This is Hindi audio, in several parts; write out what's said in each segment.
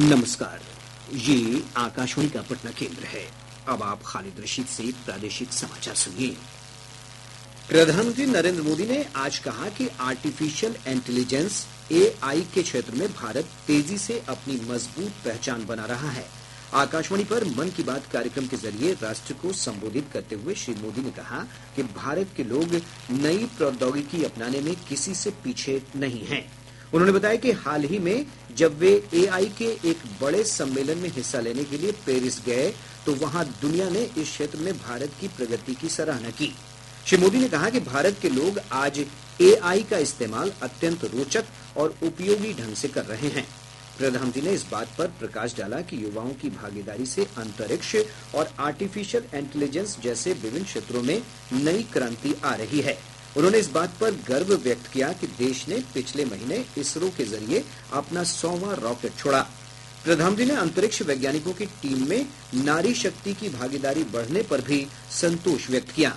नमस्कार, ये आकाशवाणी का पटना केंद्र है। अब आप खालिद रशीद से प्रादेशिक समाचार सुनिए। प्रधानमंत्री नरेंद्र मोदी ने आज कहा कि आर्टिफिशियल इंटेलिजेंस एआई के क्षेत्र में भारत तेजी से अपनी मजबूत पहचान बना रहा है। आकाशवाणी पर मन की बात कार्यक्रम के जरिए राष्ट्र को संबोधित करते हुए श्री मोदी ने कहा कि भारत के लोग नई प्रौद्योगिकी अपनाने में किसी से पीछे नहीं हैं। उन्होंने बताया कि हाल ही में जब वे एआई के एक बड़े सम्मेलन में हिस्सा लेने के लिए पेरिस गए तो वहां दुनिया ने इस क्षेत्र में भारत की प्रगति की सराहना की। श्री मोदी ने कहा कि भारत के लोग आज एआई का इस्तेमाल अत्यंत रोचक और उपयोगी ढंग से कर रहे हैं। प्रधानमंत्री ने इस बात पर प्रकाश डाला कि युवाओं की भागीदारी से अंतरिक्ष और आर्टिफिशियल इंटेलिजेंस जैसे विभिन्न क्षेत्रों में नई क्रांति आ रही है। उन्होंने इस बात पर गर्व व्यक्त किया कि देश ने पिछले महीने इसरो के जरिए अपना 100वां रॉकेट छोड़ा। प्रधानमंत्री ने अंतरिक्ष वैज्ञानिकों की टीम में नारी शक्ति की भागीदारी बढ़ने पर भी संतोष व्यक्त किया।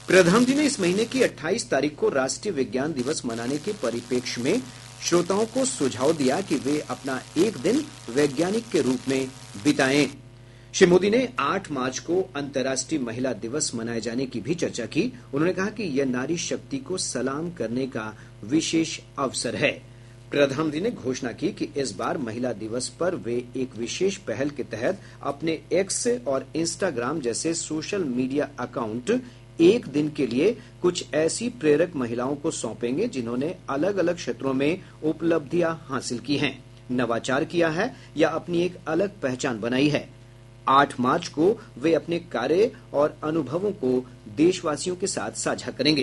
प्रधानमंत्री ने इस महीने की 28 तारीख को राष्ट्रीय विज्ञान दिवस मनाने के परिप्रेक्ष्य में श्रोताओं को सुझाव दिया कि वे अपना एक दिन वैज्ञानिक के रूप में बिताएं। श्री मोदी ने 8 मार्च को अंतर्राष्ट्रीय महिला दिवस मनाए जाने की भी चर्चा की। उन्होंने कहा कि यह नारी शक्ति को सलाम करने का विशेष अवसर है। प्रधानमंत्री ने घोषणा की कि इस बार महिला दिवस पर वे एक विशेष पहल के तहत अपने एक्स और इंस्टाग्राम जैसे सोशल मीडिया अकाउंट एक दिन के लिए कुछ ऐसी प्रेरक महिलाओं को सौंपेंगे जिन्होंने अलग अलग क्षेत्रों में उपलब्धियां हासिल की हैं, नवाचार किया है या अपनी एक अलग पहचान बनाई है। 8 मार्च को वे अपने कार्य और अनुभवों को देशवासियों के साथ साझा करेंगे।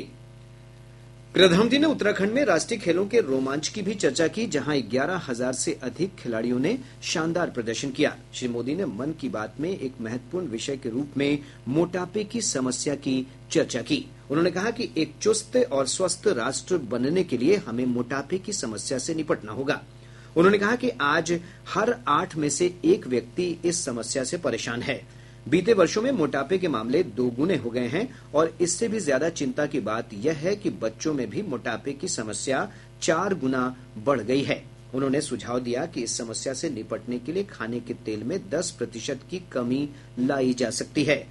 प्रधानमंत्री ने उत्तराखंड में राष्ट्रीय खेलों के रोमांच की भी चर्चा की, जहां 11,000 से अधिक खिलाड़ियों ने शानदार प्रदर्शन किया। श्री मोदी ने मन की बात में एक महत्वपूर्ण विषय के रूप में मोटापे की समस्या की चर्चा की। उन्होंने कहा कि एक चुस्त और स्वस्थ राष्ट्र बनने के लिए हमें मोटापे की समस्या से निपटना होगा। उन्होंने कहा कि आज हर 8 में से 1 व्यक्ति इस समस्या से परेशान है। बीते वर्षों में मोटापे के मामले 2 गुने हो गए हैं और इससे भी ज्यादा चिंता की बात यह है कि बच्चों में भी मोटापे की समस्या 4 गुना बढ़ गई है। उन्होंने सुझाव दिया कि इस समस्या से निपटने के लिए खाने के तेल में 10% की कमी लाई जा सकती है।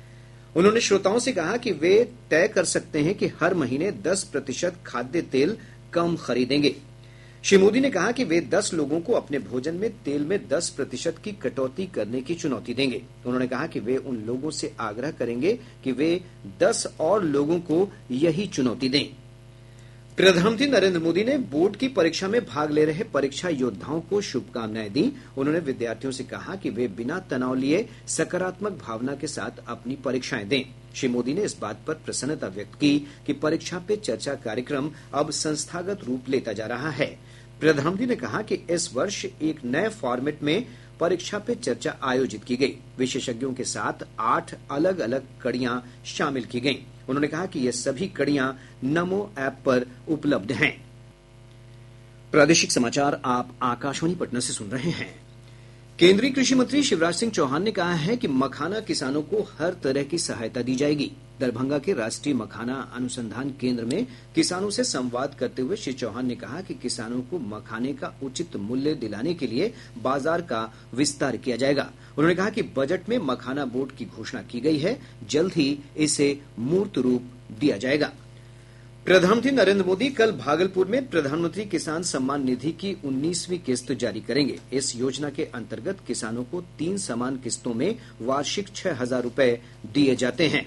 उन्होंने श्रोताओं से कहा कि वे तय कर सकते हैं कि हर महीने 10% खाद्य तेल कम खरीदेंगे। श्री मोदी ने कहा कि वे 10 लोगों को अपने भोजन में तेल में 10% की कटौती करने की चुनौती देंगे। उन्होंने कहा कि वे उन लोगों से आग्रह करेंगे कि वे 10 और लोगों को यही चुनौती दें। प्रधानमंत्री नरेंद्र मोदी ने बोर्ड की परीक्षा में भाग ले रहे परीक्षा योद्धाओं को शुभकामनाएं दी। उन्होंने विद्यार्थियों से कहा कि वे बिना तनाव लिए सकारात्मक भावना के साथ अपनी परीक्षाएं दें। श्री मोदी ने इस बात पर प्रसन्नता व्यक्त की कि परीक्षा पे चर्चा कार्यक्रम अब संस्थागत रूप लेता जा रहा है। प्रधानमंत्री ने कहा कि इस वर्ष एक नए फॉर्मेट में परीक्षा पे चर्चा आयोजित की गई। विशेषज्ञों के साथ 8 अलग अलग कड़ियां शामिल की गईं। उन्होंने कहा कि ये सभी कड़ियां नमो ऐप पर उपलब्ध हैं। प्रादेशिक समाचार आप आकाशवाणी पटना से सुन रहे हैं। केंद्रीय कृषि मंत्री शिवराज सिंह चौहान ने कहा है कि मखाना किसानों को हर तरह की सहायता दी जाएगी। दरभंगा के राष्ट्रीय मखाना अनुसंधान केंद्र में किसानों से संवाद करते हुए श्री चौहान ने कहा कि किसानों को मखाने का उचित मूल्य दिलाने के लिए बाजार का विस्तार किया जाएगा। उन्होंने कहा कि बजट में मखाना बोर्ड की घोषणा की गई है, जल्द ही इसे मूर्त रूप दिया जाएगा। प्रधानमंत्री नरेंद्र मोदी कल भागलपुर में प्रधानमंत्री किसान सम्मान निधि की 19वीं किस्त जारी करेंगे। इस योजना के अंतर्गत किसानों को 3 समान किस्तों में वार्षिक 6,000 रूपये दिए जाते हैं।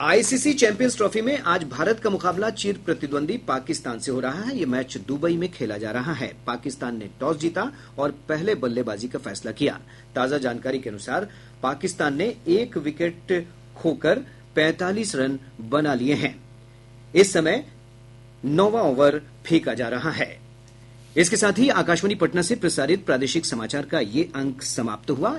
आईसीसी चैंपियंस ट्रॉफी में आज भारत का मुकाबला चिर प्रतिद्वंदी पाकिस्तान से हो रहा है। यह मैच दुबई में खेला जा रहा है। पाकिस्तान ने टॉस जीता और पहले बल्लेबाजी का फैसला किया। ताजा जानकारी के अनुसार पाकिस्तान ने 1 विकेट खोकर 45 रन बना लिए हैं। इस समय 9वां ओवर फेंका जा रहा है। इसके साथ ही आकाशवाणी पटना से प्रसारित प्रादेशिक समाचार का ये अंक समाप्त हुआ।